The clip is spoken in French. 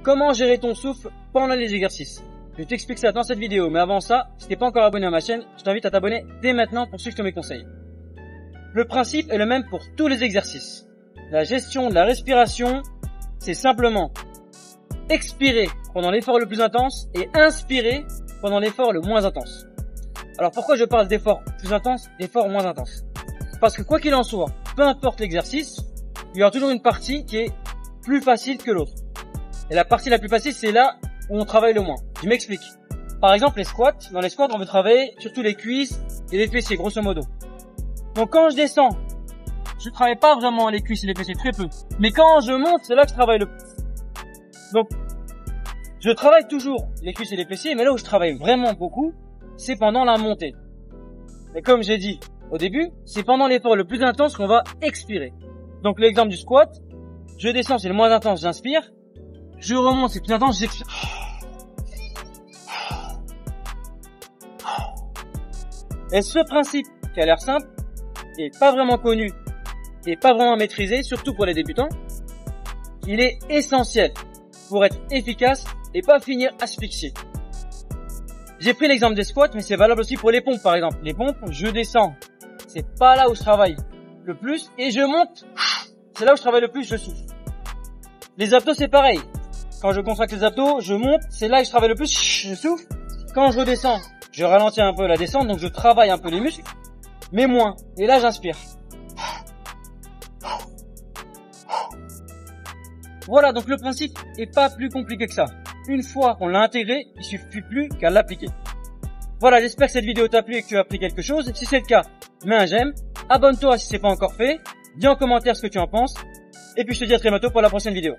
comment gérer ton souffle pendant les exercices. Je t'explique ça dans cette vidéo, mais avant ça, si t'es pas encore abonné à ma chaîne, je t'invite à t'abonner dès maintenant pour suivre tous mes conseils. Le principe est le même pour tous les exercices. La gestion de la respiration, c'est simplement expirer pendant l'effort le plus intense et inspirer pendant l'effort le moins intense. Alors pourquoi je parle d'effort plus intense, d'effort moins intense? Parce que quoi qu'il en soit, peu importe l'exercice, il y aura toujours une partie qui est plus facile que l'autre. Et la partie la plus facile, c'est là où on travaille le moins. Je m'explique. Par exemple, les squats. Dans les squats, on veut travailler surtout les cuisses et les fessiers, grosso modo. Donc quand je descends, je travaille pas vraiment les cuisses et les fessiers, très peu. Mais quand je monte, c'est là que je travaille le plus. Donc, je travaille toujours les cuisses et les fessiers, mais là où je travaille vraiment beaucoup, c'est pendant la montée. Mais comme j'ai dit au début, c'est pendant l'effort le plus intense qu'on va expirer. Donc l'exemple du squat, je descends, c'est le moins intense, j'inspire. Je remonte, c'est plus intense, j'expire. Et ce principe, qui a l'air simple, et pas vraiment connu, et pas vraiment maîtrisé, surtout pour les débutants, il est essentiel pour être efficace et pas finir asphyxié. J'ai pris l'exemple des squats, mais c'est valable aussi pour les pompes, par exemple. Les pompes, je descends, c'est pas là où je travaille le plus, et je monte, c'est là où je travaille le plus, je souffle. Les abdos, c'est pareil. Quand je contracte les abdos, je monte, c'est là où je travaille le plus, je souffle. Quand je redescends, je ralentis un peu la descente, donc je travaille un peu les muscles, mais moins. Et là, j'inspire. Voilà, donc le principe est pas plus compliqué que ça. Une fois qu'on l'a intégré, il suffit plus qu'à l'appliquer. Voilà, j'espère que cette vidéo t'a plu et que tu as appris quelque chose. Si c'est le cas, mets un j'aime, abonne-toi si c'est pas encore fait, dis en commentaire ce que tu en penses, et puis je te dis à très bientôt pour la prochaine vidéo.